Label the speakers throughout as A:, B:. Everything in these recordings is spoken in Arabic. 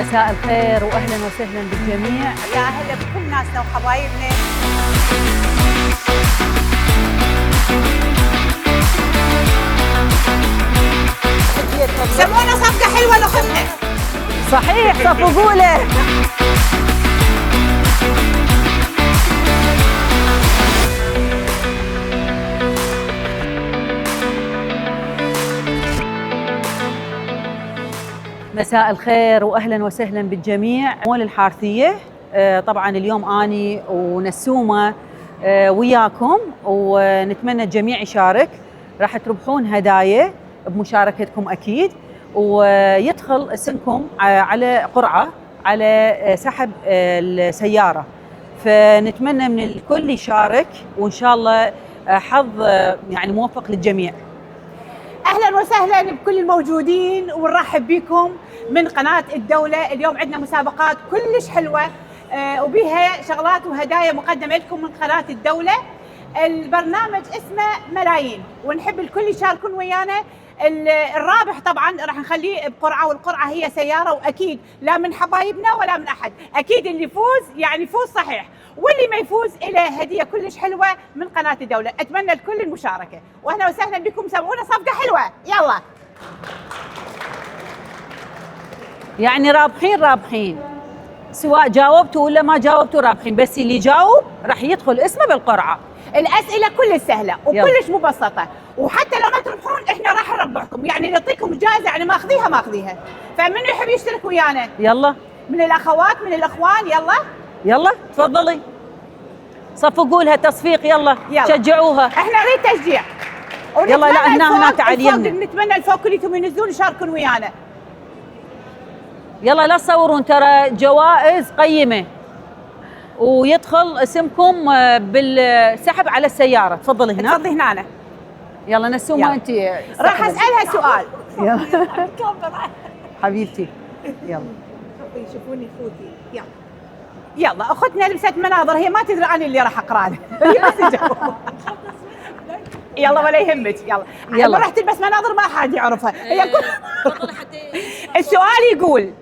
A: مساء الخير واهلا وسهلا بالجميع.
B: يا هلا بكل ناسنا وحبايبنا. سمونا صفقة حلوة لأختنا.
A: صحيح صفقوا له. مساء الخير واهلا وسهلا بالجميع. مول الحارثيه، طبعا اليوم اني ونسومه وياكم، ونتمنى الجميع يشارك. راح تربحون هدايا بمشاركتكم اكيد، ويدخل اسمكم على قرعه على سحب السياره. فنتمنى من الكل يشارك، وان شاء الله حظ يعني موفق للجميع.
B: اهلا وسهلا بكل الموجودين، ونرحب بكم من قناه الدوله. اليوم عندنا مسابقات كلش حلوه وبيها شغلات وهدايا مقدمه لكم من قناه الدوله. البرنامج اسمه ملايين، ونحب الكل يشاركون ويانا. الرابح طبعا راح نخليه بقرعه، والقرعه هي سياره، واكيد لا من حبايبنا ولا من احد، اكيد اللي يفوز يعني يفوز صحيح، واللي ما يفوز له هديه كلش حلوه من قناه الدوله. اتمنى الكل المشاركه، واهلا وسهلا بكم. سوونا صفقه حلوه، يلا.
A: يعني رابحين سواء جاوبتوا ولا ما جاوبتوا رابحين، بس اللي يجاوب راح يدخل اسمه بالقرعه.
B: الاسئله كلش سهله وكلش مبسطه، وحتى لو ما تربحون احنا راح نربحكم، يعني نعطيكم جائزه، يعني ماخذيها. فمن يحب يشترك ويانا؟
A: يلا
B: من الاخوات من الاخوان،
A: يلا تفضلي صفقوا لها تصفيق. يلا شجعوها،
B: احنا نريد تشجيع.
A: يلا لا هنا تعال يمنا.
B: نتمنى الفوق كليتهم ينزلون يشاركون ويانا.
A: يلا لا تصورون، ترى جوائز قيمه، ويدخل اسمكم بالسحب على السياره. تفضلي هنا.
B: تفضلي هنا.
A: يلا نسومه انت
B: راح اسالها سؤال.
A: يلا حبيبتي يلا
B: يشوفوني خوتي. يلا اختنا لبست مناظر، هي ما تدري انا اللي راح اقرا لها. يلا ولا يهمك. يلا راح تلبس مناظر ما حد يعرفها. هي السؤال يقول: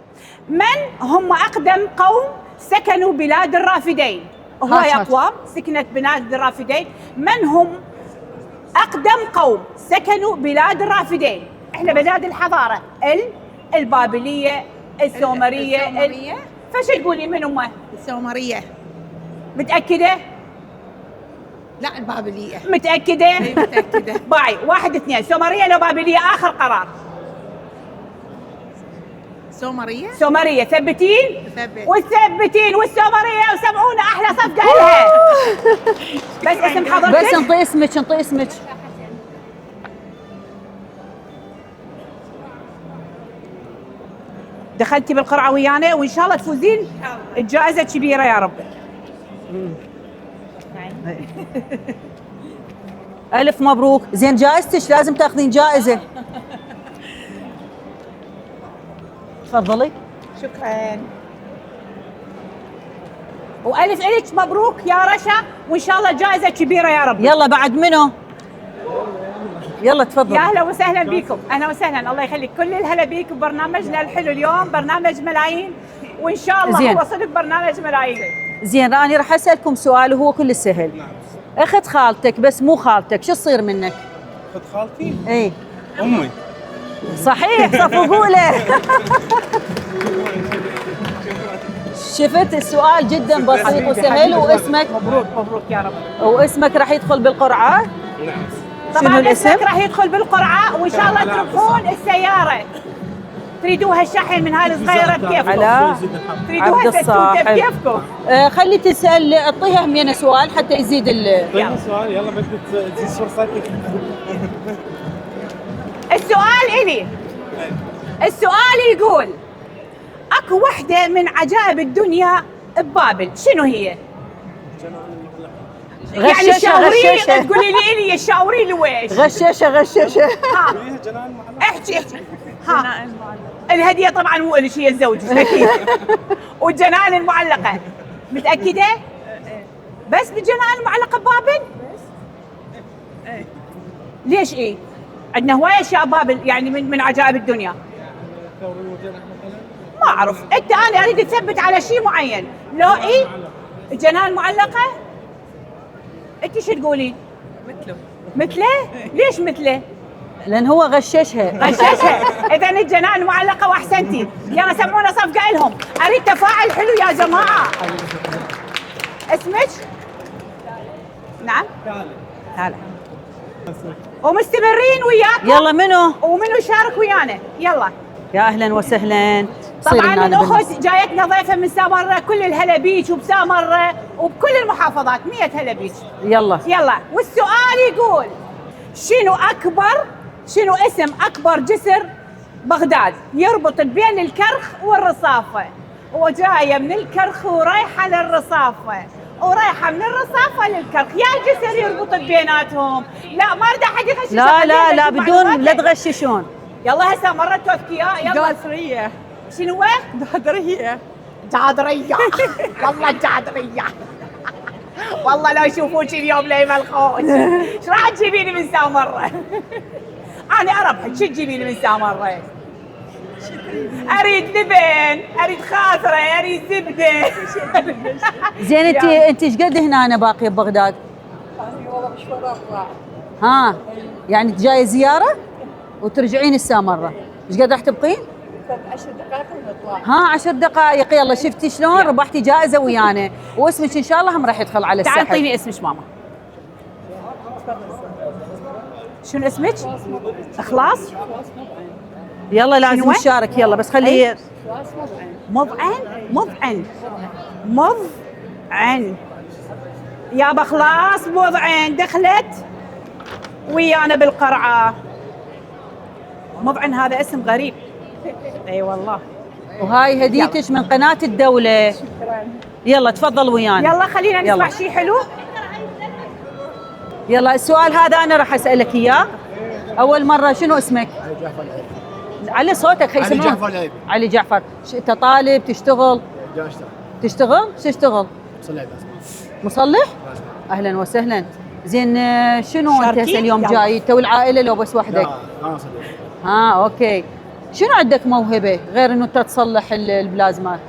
B: من هم اقدم قوم سكنوا بلاد الرافدين؟ هواي اقوام سكنت بلاد الرافدين. من هم اقدم قوم سكنوا بلاد الرافدين؟ احنا بلاد الحضاره، البابليه، السومريه. فش تقولي من هم؟
C: السومريه.
B: متاكده؟
C: لا البابليه.
B: متاكده؟
C: اي متاكده.
B: باي 1 2. سومريه لو بابليه؟ اخر قرار. سومريه. ثبتين؟
C: ثبت.
B: وتثبتين والسومريه، وسمعونا احلى صفقه لها. بس اسم حضرتك؟
A: بس انطي اسمك.
B: دخلتي بالقرعه ويانا، وان شاء الله تفوزين الجائزه كبيره يا رب.
A: الف مبروك. زين جائزتك لازم تاخذين جائزه. تفضلي.
B: شكرا. والف الك مبروك يا رشا، وان شاء الله جائزه كبيره يا رب.
A: يلا بعد منو؟ يلا تفضل.
B: يا اهلا وسهلا بكم. اهلا وسهلا، الله يخليك. كل الهلا بيك ببرنامجنا الحلو اليوم، برنامج ملايين، وان شاء الله
A: زين.
B: هو صدق برنامج ملايين.
A: زين انا راح اسالكم سؤال وهو كل سهل.
D: نعم.
A: اخت خالتك بس مو خالتك شو تصير منك؟
D: اخت خالتي؟
A: اي
D: امي.
A: صحيح صفقوا له. شفت السؤال جدا بسيط وسهل. واسمك؟
B: مبروك يا رب.
A: واسمك راح يدخل بالقرعه.
D: نعم.
B: طبعا
A: الاسم؟
B: اسمك راح يدخل بالقرعه، وان شاء الله تربحون السياره. تريدوها الشحن من هاي الصغيره بكيفكم.
A: على
B: تريدوها
A: عبد الصاحب.
B: ستوته بكيفكم.
A: خلي تسال، اعطيها همينه سؤال حتى يزيد
D: طيب سؤال. يلا بدك تزيد فرصتك.
B: السؤال الي. السؤال يقول: اكو وحده من عجائب الدنيا ببابل، شنو هي؟ يعني
A: غشاشه
B: تقولي لي شاوري لي ويش؟
A: غشاشه
D: جنان معلق.
B: احكي. الهديه طبعا مو لك، هي الزوج اكيد. والجنان المعلقه متاكده؟ بس بالجنان المعلقه ببابل؟ ليش عندنا هوايه اشياء بابل، يعني من عجائب الدنيا.
D: ثوري وجناح مثلا.
B: ما اعرف، انت انا اريد تثبت على شيء معين. لو اي الجنان معلقه، انت شو تقولين؟ مثله؟ ليش مثله؟
A: لان هو غششها.
B: غششها. اذا الجنان معلقه واحسنتي. يلا سمونا صفقه لهم، اريد تفاعل حلو يا جماعه. اسمك؟ نعم؟ هلا. ومستمرين وياكم.
A: يلا منو؟
B: ومنو شارك ويانا؟ يلا.
A: يا اهلا وسهلا.
B: طبعا الاخت جايتنا ضيفه من سامره، كل الهلا بيك وبسامره وبكل المحافظات، 100 هلا بيك.
A: يلا
B: والسؤال يقول شنو اسم اكبر جسر بغداد يربط بين الكرخ والرصافه؟ وجايه من الكرخ ورايحه للرصافه، ورايحه من الرصافه للكرخ، يا جسر يربط بيناتهم. لا ما اريد احد يغشش.
A: لا بدون لا تغششون.
B: يلا هسه مرت اذكياء. يلا
C: جاسرية.
B: شنو هو؟
C: دادرية.
B: جادرية. والله جادرية. والله لو يشوفوك اليوم لا يملخون. ايش راح تجيبيني من سامرة؟ انا اربحك، شو تجيبيني من سامرة؟ اريد لبن، اريد خاطرة، اريد زبدة.
A: زين انت ايش قد هنا باقيه ببغداد؟
C: والله مشوار راح.
A: ها يعني جايه زياره وترجعين السامره، ايش قد راح تبقين؟
C: 10 دقائق ونطلع.
A: ها 10 دقائق. يلا شفتي شلون ربحتي جائزه ويانا، واسمك ان شاء الله هم راح يدخل على السحب.
B: تعال اعطيني اسمك ماما. شنو اسمك؟ اخلاص.
A: يلا لازم نشارك. يلا بس خليه
B: مضعن يا بخلاص. مضعن دخلت ويانا بالقرعه. مضعن هذا اسم غريب. اي والله.
A: وهاي هديتك من قناه الدوله.
C: شكرا.
A: يلا تفضل ويانا.
B: يلا خلينا نسمع شيء حلو.
A: يلا السؤال هذا انا راح اسالك اياه. اول مره شنو اسمك؟
E: علي جعفر العيب.
A: علي صوتك خي
E: علي
A: يسمعون.
E: جعفر العيب.
A: علي جعفر. انت طالب تشتغل؟
E: جاي اشتغل.
A: تشتغل؟ شو تشتغل؟
E: مصلح بس.
A: مصلح؟ اهلا وسهلا. زين شنو انت
B: شاركين؟
A: هسه اليوم
B: يلا.
A: جاي؟ تو العائله لو بس وحدك؟
E: لا انا صديق.
A: اوكي. شنو عندك موهبه غير انه انت تصلح البلازمات؟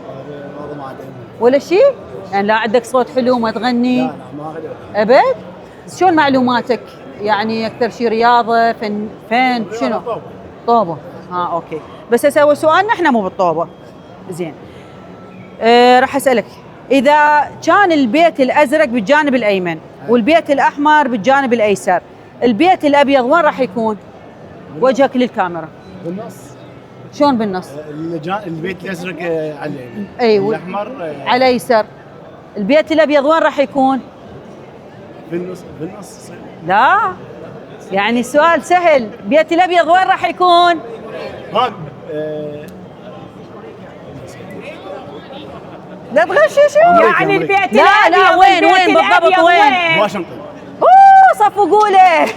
E: والله ما عاد
A: ولا شيء؟ يعني لا عندك صوت حلو ما تغني؟
E: لا ما اقدر.
A: ابد؟ شلون معلوماتك؟ يعني اكثر شيء رياضه، فن شنو؟ طوبه. اوكي. بس اسوي سؤالنا احنا مو بالطوبه. زين. راح اسالك، اذا كان البيت الازرق بالجانب الايمن والبيت الاحمر بالجانب الايسر، البيت الابيض وين راح يكون؟ وجهك للكاميرا.
E: بالنص.
A: شلون بالنص؟
E: البيت الازرق على اليمين.
A: ايوه.
E: الاحمر
A: على اليسار. البيت الابيض وين راح يكون؟
E: بالنص.
A: لا يعني السؤال سهل. البيت الابيض وين راح يكون؟
E: ها
A: لا تغششوا.
B: يعني البيت
A: لا
B: الابيض.
A: وين
B: البيت
A: بالضبط
B: الأبيض
A: وين؟
E: واشنطن.
A: صفوا قوله.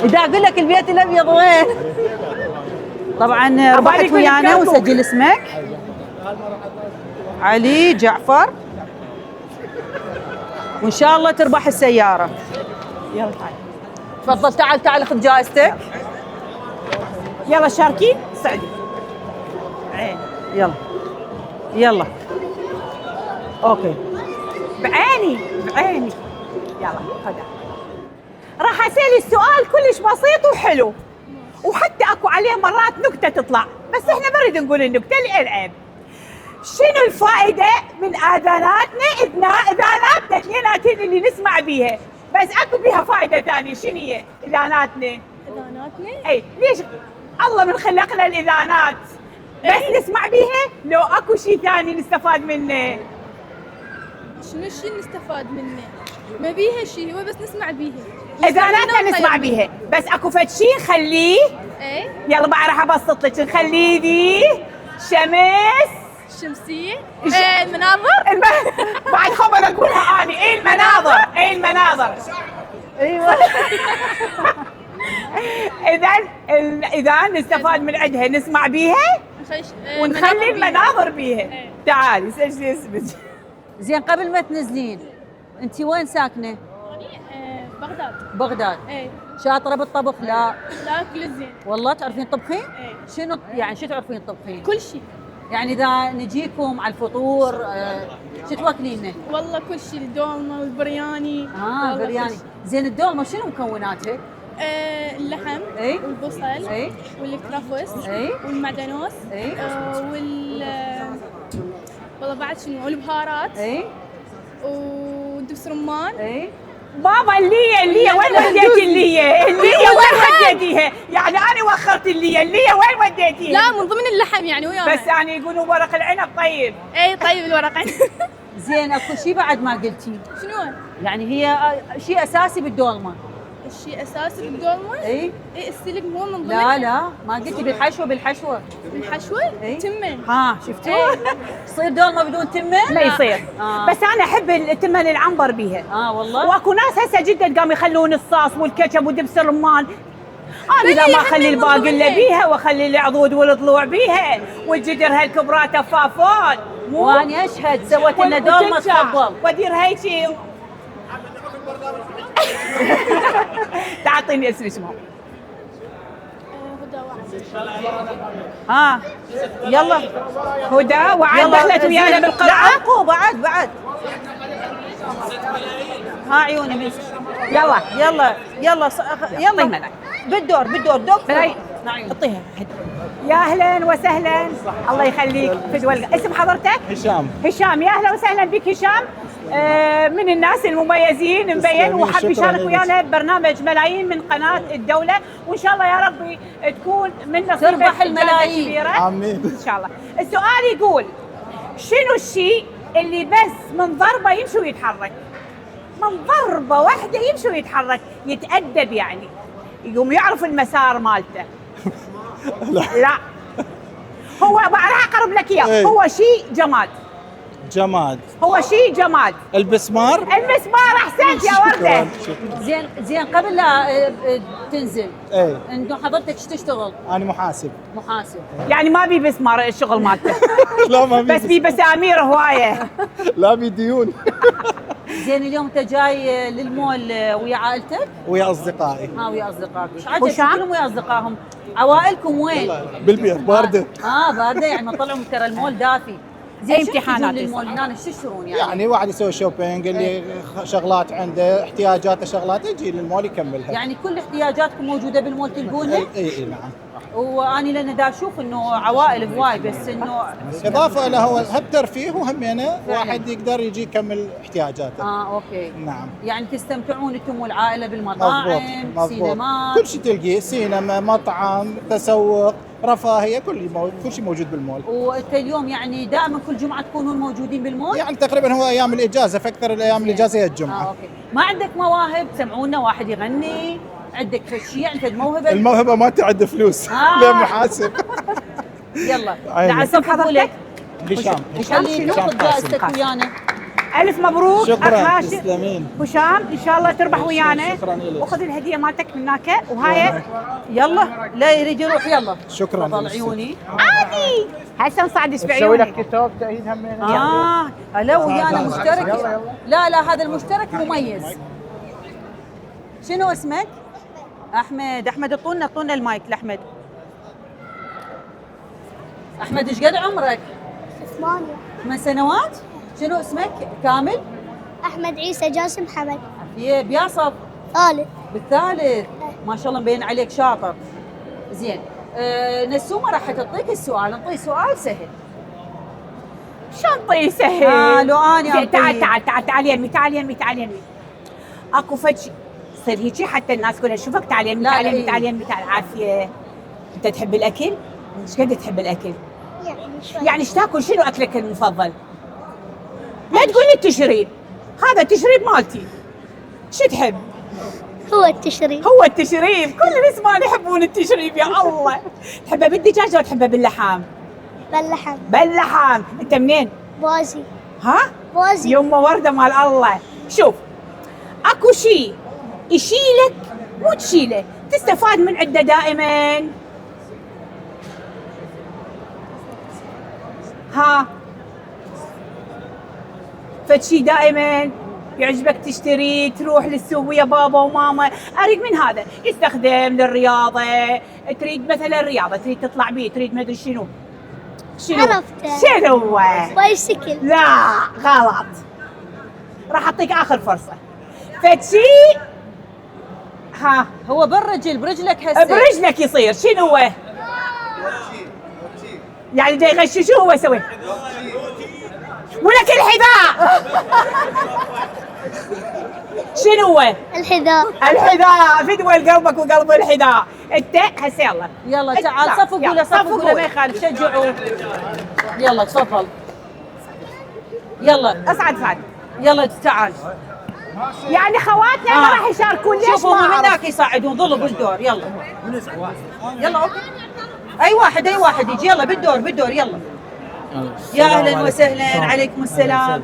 A: اذا اقول لك البيت الابيض وين؟ طبعا ربحت ويانا وسجل اسمك علي جعفر، وان شاء الله تربح السياره.
B: يلا تعال.
A: تفضل تعال خذ جائزتك.
B: يلا شاركي سعدي. عين.
A: يلا اوكي.
B: بعيني. يلا خذها. راح اسالي السؤال كلش بسيط وحلو، وحتى اكو عليه مرات نكته تطلع، بس احنا ما نريد نقول النكته العيب. شنو الفائده من اذاناتنا اثنيناتين اللي نسمع بيها، بس اكو بيها فائده ثانيه. شنو هي اذاناتنا؟ اي ليش الله من خلقنا الاذانات؟ بس نسمع بيها لو اكو شيء ثاني نستفاد منه؟
F: شنو الشيء نستفاد منه؟ ما بيها شيء، هو بس نسمع بيها.
B: اذاناتنا نسمع بيها، بس اكو فد شيء نخليه.
F: ايه
B: يلا بقى راح ابسط لك. نخليه ذي شمس
F: الشمسية. ايه المناظر.
B: بعد خبر اقولها اني. ايه المناظر. ايوه. اذا نستفاد من عندها نسمع بيها ونخلي المناظر بيها. تعالي سجلي اسمك.
A: زين قبل ما تنزلين انت وين ساكنه؟
F: بغداد.
A: بغداد.
F: ايه
A: شاطره بالطبخ؟ لا
F: لا كل زين.
A: والله تعرفين تطبخين؟
F: ايه
A: شنو يعني شو تعرفين تطبخين؟
F: كل شيء.
A: يعني اذا نجيكم على الفطور شو تواكلينه؟
F: والله كل شيء، الدولمه والبرياني. والله كل
A: برياني.
F: شيء.
A: زين الدولمه شنو مكوناتها؟
F: اللحم
A: إيه؟
F: والبصل
A: إيه؟
F: والكرفس
A: إيه؟
F: والمعدنوس
A: إيه؟
F: والله بعد شنو، والبهارات
A: اي
F: ودبس رمان.
A: اي
B: بابا اللية وين وديتي اللية وين وديتيها؟ يعني انا وخرت اللية وين وديتيها؟
F: لا من ضمن اللحم يعني وياها.
B: بس يعني يقولوا ورق العنب طيب.
F: اي طيب الورقين.
A: زين اكو شيء بعد ما قلتي،
F: شنو؟
A: يعني هي شيء اساسي بالدولمه.
F: الشيء اساسي بالدولمه؟
A: اي
F: اي السلق مو من ضمن.
A: لا ما قلتي بالحشوه
F: بالحشوه؟
A: إيه؟
F: تمن.
A: ها شفتوا؟ تصير دولمه بدون تمه؟
B: ما يصير.
A: بس
B: بس انا احب التمن العنبر بيها.
A: والله
B: واكو ناس هسه جدا قاموا يخلون الصاص والكاتشب ودبس الرمان. انا
F: بلي
B: لا ما
F: يا
B: اخلي
F: حبيبي
B: الباقله
F: بالضبط.
B: بيها واخلي العضود والضلوع بيها والجدر هالكبرات فافون.
A: واني اشهد سوت لنا دولمه تفضل.
B: ودير هيجي. تعطيني اسم اسمه.
F: هدى وعد.
A: ها يلا
B: هدى وعد دخلت ويانا بالقرعه.
A: لا اكو بعد ها عيوني من
B: يلا
A: يلا
B: طيب ملك.
A: بالدور دوق
B: بلاي.
A: نعم.
B: اعطيها. يا اهلا وسهلا. الله يخليك. فدوى اسم حضرتك؟ هشام. يا اهلا وسهلا بك هشام. من الناس المميزين مبين وحب يشارك ويانا ببرنامج ملايين من قناه الدوله، وان شاء الله يا ربي تكون من نصيبك
A: تربح
B: جائزة
A: الملايين.
B: كبيرة.
E: آمين.
B: ان شاء الله. السؤال يقول شنو الشيء اللي بس من ضربه يمشي ويتحرك؟ من ضربه واحده يمشي ويتحرك، يتأدب يعني، يقوم يعرف المسار مالته. لا هو راح اقرب لك اياه.
G: إيه.
B: هو شيء جماد. هو شيء جماد.
G: المسمار.
B: المسمار. احسنت يا ورده.
A: زين قبل لا تنزل
G: ايه
A: انه حضرتك ايش تشتغل؟
G: انا محاسب.
B: يعني ما بي مسمار الشغل مالته.
G: لا ما
B: بس بي بسامير هوايه.
G: لا بديون.
A: زين اليوم انت جاي للمول ويا عائلتك؟
G: ويا اصدقائي
A: ويا اصدقائك. ايش
B: وشام؟
A: عجبك كلهم ويا اصدقائهم؟ عوائلكم وين؟
G: بالبيت بارده.
A: بارده يعني ما طلعوا ترى المول دافي. زين شو
B: امتحانات
A: تجون للمول هنا ايش تشترون يعني؟
G: يعني واحد يسوي شوبينج اللي شغلات عنده احتياجاته شغلات يجي للمول يكملها.
A: يعني كل احتياجاتكم موجوده بالمول تلقونها؟
G: اي نعم.
A: واني لان دا اشوف انه عوائل هواي بس انه
G: اضافه له هو هم ترفيه وهمينه واحد يقدر يجي يكمل احتياجاته.
A: اوكي.
G: نعم.
A: يعني تستمتعون انتم والعائله بالمطاعم،
G: مضبوط.
A: سينمات،
G: كل شيء تلقيه، سينما، مطعم، تسوق، رفاهيه، كل شيء موجود بالمول.
A: وانت اليوم يعني دائما كل جمعه تكونون موجودين بالمول؟
G: يعني تقريبا هو ايام الاجازه، فاكثر الايام الاجازه هي الجمعه.
A: اوكي. ما عندك مواهب سمعونا واحد يغني؟ عندك شيء عندك موهبه؟
G: الموهبه ما تعد فلوس. لا محاسب.
A: يلا
G: عيني.
A: لا
B: اسم حضرتك؟
G: هشام.
A: خليه ناخذ جائزتك ويانا.
B: الف مبروك.
G: شكرا.
B: أخ هاشم.
G: تسلمين.
B: هشام ان شاء الله تربح ويانا.
G: شكراً إلك.
B: وخذ الهديه مالتك من هناك وهاي.
A: يلا لا يريد يروح يلا.
G: شكراً.
A: تفضل عيوني.
B: عادي هسه نصعدش
G: تسوي
B: بعيونك.
G: لك كتاب تأييد همين.
A: هلا ويانا مشترك. لا هذا المشترك مميز. شنو اسمك؟ احمد. اعطونا المايك لاحمد. احمد ايش قد عمرك؟ 8 سنوات؟ شنو اسمك كامل؟
H: أحمد عيسى جاسم حمد.
A: بياصف
H: ثالث.
A: بالثالث. ما شاء الله مبين عليك شاطر. زين نسومه راح تعطيك السؤال، نعطيه سؤال سهل.
B: شنطي سهل.
A: لو اني
B: تعال يمي. اكو فد صير هيجي حتى الناس كلها تشوفك. تعال يمي تعال عافيه. انت تحب الاكل؟ ايش قد تحب الاكل؟
H: يعني شوي.
B: يعني ايش تاكل؟ شنو اكلك المفضل؟ لا تقول لي التشريب، هذا التشريب مالتي. شو تحب؟
H: هو التشريب.
B: هو التشريب. كل النسوان يحبون التشريب يا الله. تحبه بالدجاج ولا تحبه باللحم؟ باللحم. انت منين؟
H: بوازي.
B: ها؟
H: بوازي.
B: يمه ورده مال الله. شوف اكو شيء يشيلك مو تشيله، تستفاد من عنده دائما. ها فد شيء دائما يعجبك تشتري تروح للسوق ويا بابا وماما، اريد من هذا يستخدم للرياضه، تريد مثلا رياضه تريد تطلع بيه، تريد ما ادري شنو
H: عرفته.
B: شنو
H: بايسكل.
B: لا غلط، راح اعطيك اخر فرصه. فتشي ها
A: هو بالرجل برجلك هسه.
B: برجلك يصير شنو هو؟ يعني جاي يغش شو هو يسوي؟ ولك الحذاء. شنو هو؟
H: الحذاء.
B: الحذاء، فدوى قلبك وقلب الحذاء. انت هسه يلا
A: يلا تعال
B: لا،
A: صفوا
B: يلا،
A: قوله، صفوا
B: صفوا
A: قوله، ما
B: قوله.
A: يخالف، شجعوا. يلا تفضل. يلا
B: اسعد سعد.
A: يلا تعال.
B: يعني خواتنا ما راح يشاركون، ليش
A: شوفوا
B: ما
A: من
B: أعرف؟
A: هناك يساعدون، ظلوا بالدور. يلا يلا اوكي. اي واحد يجي، يلا بالدور يلا. يا اهلا وسهلا، عليكم السلام.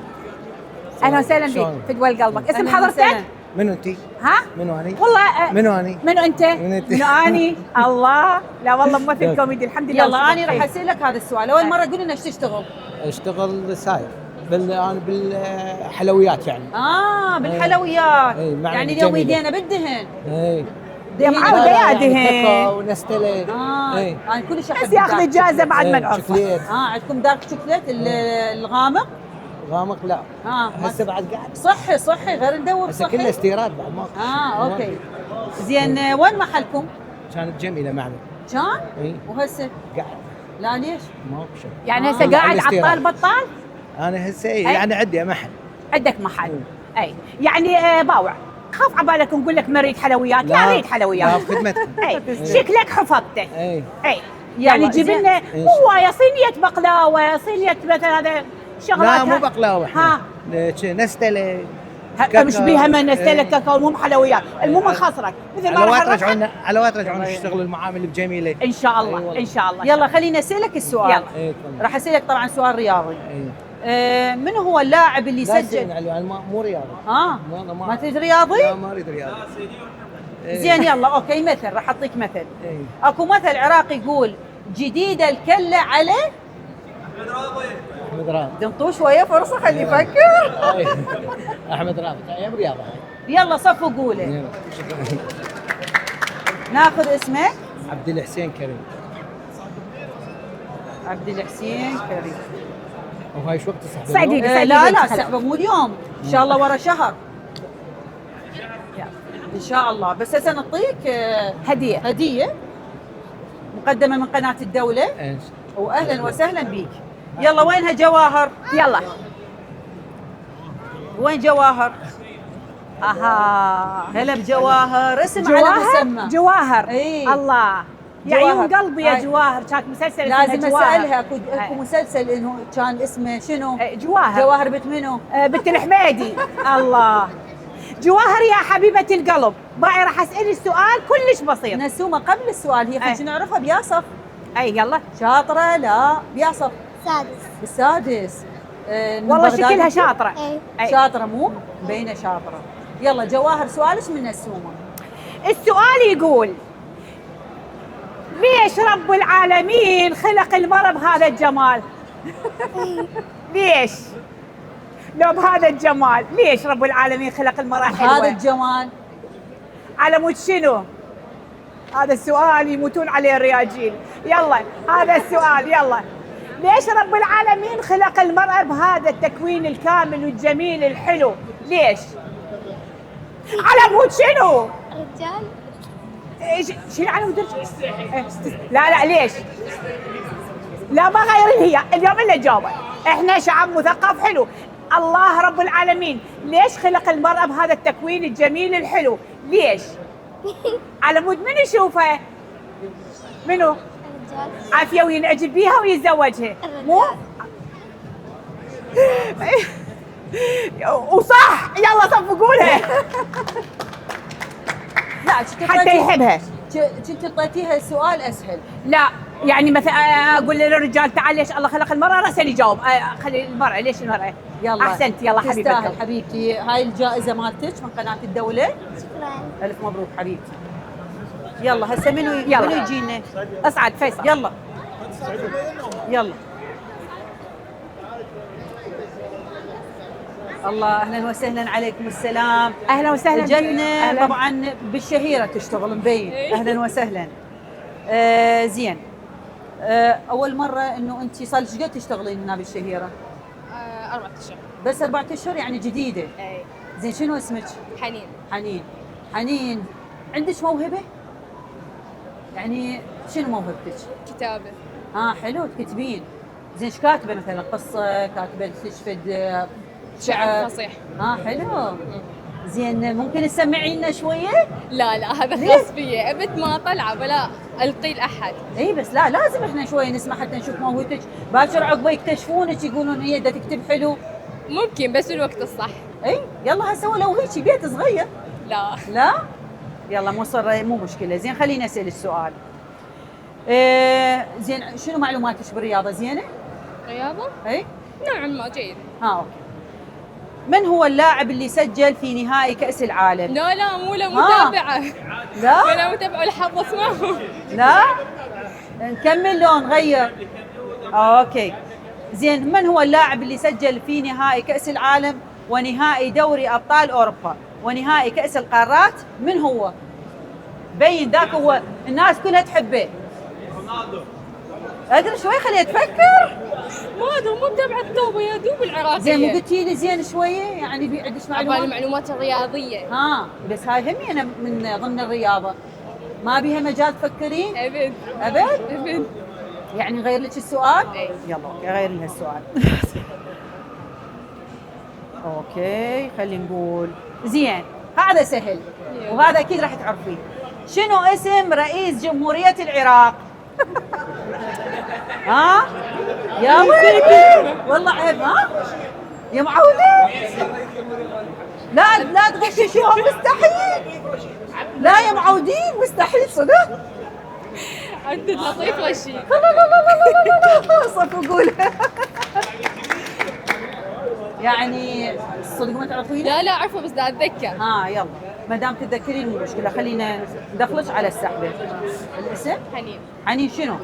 B: اهلا وسهلا بك، فدوى قلبك. اسم
A: أهلاً وسهلاً.
B: حضرتك؟
E: منو انت؟
B: ها؟
E: منو اني؟
B: والله
E: منو اني؟
B: منو انت؟
E: منو أنت؟
B: منو اني؟ الله، لا والله ممثل كوميدي الحمد لله.
A: يلا انا راح اسالك هذا السؤال، اول مره قول لنا ايش تشتغل؟
I: اشتغل سايق انا بالحلويات يعني.
A: بالحلويات.
I: إيه، مع
A: يعني اليوم
I: الجميلة.
A: يدينا بالدهن.
I: اي
B: يا معود يا دهن.
I: ونستله. اي
A: انا كلش احب
B: بس ياخذ
A: الدارك
B: اجازه بعد ما
I: إيه،
B: نعرف.
I: شوكليت
A: عندكم دارك شوكليت الغامق؟
I: غامق لا.
A: ما-
I: هسه بعد قاعد
A: صحي غير ندور
I: هسه كله
A: صحي.
I: استيراد بعد ما.
A: اوكي. زين وين محلكم؟
I: كانت جميله معنا.
A: كان؟
I: اي
A: وهسه؟
I: قاعد
A: لا ليش؟
I: ما بشيء.
B: يعني هسه قاعد
I: الاستيراد.
B: عطال بطال؟
I: انا هسه
B: أي.
I: يعني عندي محل.
B: عندك محل. اي يعني باوع. خاف عبالك نقول لك ما اريد حلويات، لا اريد
I: لا
B: حلويات.
I: بخدمتكم.
B: اي شكلك حفظته.
I: اي
B: اي يعني
A: يلا،
B: جيب
A: زين.
B: لنا
I: إيش؟
B: هوايه، صينيه بقلاوه، صينيه مثلا هذا شغلات.
I: لا مو بقلاوه
B: ها
I: احنا نستله
B: مش بيها من
I: إيه.
B: نستلك كاكاو، مو حلويات، المهم نخسرك مثل ما
I: على
B: راح
I: وقت
B: نرخص.
I: رجعونا على وقت رجعونا نشتغل المعامل الجميله.
B: ان شاء
I: أي
B: الله
I: والله.
B: ان شاء الله.
A: يلا خليني اسالك السؤال.
B: يلا.
I: اي تفضل.
A: راح اسالك طبعا سؤال رياضي.
I: اي
A: من هو اللاعب اللي
I: لا
A: سجل؟
I: تزين علي، انا مو رياضي. والله
A: ما تريد رياضي؟
I: لا ما اريد رياضي. إيه.
A: زين يلا اوكي، مثل راح اعطيك مثل.
I: إيه.
A: اكو مثل عراقي يقول جديد الكله على
I: احمد رافع.
A: دنطوه شويه فرصه، خليه يفكر.
I: إيه. احمد رافع ايام رياضه.
A: يلا صفوا قوله.
I: يلا. شكراً.
A: ناخذ اسمك.
I: عبد الحسين كريم.
A: عبد الحسين كريم.
I: وهاي شو وقت السحب؟
B: سعيد.
A: لا السحبه مو اليوم، ان شاء الله ورا شهر. ان شاء الله. بس هسه نعطيك هديه مقدمه من قناه الدوله،
I: ايش؟
A: واهلا وسهلا بيك. يلا وينها جواهر؟
B: يلا.
A: وين جواهر؟
B: اها
A: هلا بجواهر، اسم على مسمى.
B: جواهر.
A: إيه.
B: الله يا
A: جواهر.
B: عيون قلبي يا
A: هاي.
B: جواهر، كانت مسلسل اسمه
A: لازم
B: جواهر.
A: اسالها، اكو مسلسل انه كان اسمه شنو؟
B: جواهر.
A: جواهر بنت منو؟
B: بنت الحميدي. الله جواهر يا حبيبة القلب، باعي راح اسألك السؤال كلش بسيط.
A: نسومه قبل السؤال، هي خلينا نعرفها بياصف.
B: اي يلا.
A: شاطره؟ لا بياصف
H: سادس.
A: بالسادس. من
B: والله
A: بغداد
B: شكلها
A: أنت؟
B: شاطرة.
H: اي.
A: شاطره مو مبينه شاطره. يلا جواهر سؤالش من نسومه.
B: السؤال يقول ليش رب العالمين خلق المرأة بهذا الجمال؟ ليش؟ لو بهذا الجمال، ليش رب العالمين خلق المرأة حلوة؟
A: هذا الجمال
B: على مود شنو؟ هذا السؤال يموتون عليه الرياجيل. يلا هذا السؤال يلا. ليش رب العالمين خلق المرأة بهذا التكوين الكامل والجميل الحلو؟ ليش؟ على مود شنو؟
H: رجال.
B: شنو على مود لا ليش؟ لا ما غير هي اليوم الا جاوبت. احنا شعب مثقف حلو. الله رب العالمين ليش خلق المرأة بهذا التكوين الجميل الحلو؟ ليش؟ على مود من يشوفه؟ منو؟
H: رجال.
B: عافية وينعجب بيها ويتزوجها مو؟ وصح يلا صفقولها.
A: لا
B: حتى يحبها.
A: كنت اعطيتيها سؤال اسهل.
B: لا يعني مثلا اقول للرجال تعال ليش الله خلق المرأة راسا يجاوب. خلي المرأة ليش المرأة؟
A: يلا
B: احسنت يلا حبيبتي.
A: تستاهل حبيبتي، هاي الجائزه مالتك من قناه الدوله.
H: شكرا.
A: الف مبروك حبيبتي. يلا هسه منو يجينا؟
B: اسعد فيصل.
A: يلا يلا الله اهلا وسهلا، عليكم السلام.
B: اهلا وسهلا فيك.
A: جنة
B: أهلاً.
A: طبعا بالشهيرة تشتغل مبين. اهلا وسهلا. زين. اول مرة انه انت صار لك قد تشتغلين هنا بالشهيرة؟
F: 4 أشهر.
A: بس 4 اشهر يعني جديدة.
F: اي.
A: زين شنو اسمك؟
F: حنين.
A: حنين. حنين عندك موهبة؟ يعني شنو موهبتك؟
F: كتابة.
A: حلو تكتبين. زين ايش كاتبة مثلا؟ قصة كاتبة تشفد
F: شعر فصيح.
A: حلو. زين ممكن تسمعي لنا شوية؟
F: لا هذا
A: ليه؟
F: خاص فيي، ابد ما طلعه ولا القي لاحد.
A: اي بس لا لازم احنا شوية نسمع حتى نشوف موهبتك، باكر عقبه يكتشفونك يقولون هي بدها تكتب حلو.
F: ممكن بس الوقت الصح.
A: اي يلا هسه ولو هيك بيت صغير. لا يلا مو مشكلة. زين خليني اسأل السؤال. زين شنو معلوماتك بالرياضة؟ زينة؟
F: رياضة؟
A: اي
F: نوعا ما جيد.
A: اوكي. من هو اللاعب اللي سجل في نهائي كأس العالم؟
F: لا مو متابعة.
A: لا
F: ولا متابعة ولا حظ اسمعهم.
A: لا نكمل لو نغير؟ اوكي. زين من هو اللاعب اللي سجل في نهائي كأس العالم ونهائي دوري أبطال أوروبا ونهائي كأس القارات؟ من هو؟ بين ذاك هو الناس كلها تحبه. اقرا شوي خليها تفكر.
F: ما ادري مو متابعة التوبة يا دوب العراقية.
A: زين مو قلتي لي زين شويه يعني عندك معلومات؟
F: المعلومات الرياضية.
A: بس هاي هم أنا من ضمن الرياضة، ما بيها مجال تفكرين؟
F: ابد.
A: يعني نغير لك السؤال؟
F: اي.
A: يلا اوكي غير لنا السؤال. اوكي خلينا نقول. زين هذا سهل وهذا اكيد راح تعرفيه. شنو اسم رئيس جمهورية العراق؟ يا ويلي والله عيب. يا معودة لا تغششوهم مستحيل. لا يا معودين مستحيل صدق.
F: عند لطيف غشي.
A: لا صف قول. يعني صدق ما تعرفين؟
F: لا اعرفه بس دا اتذكر.
A: يلا ما دام تتذكرين مو مشكله، خلينا ندخلك على السحبه. الاسم؟ حنين شنو؟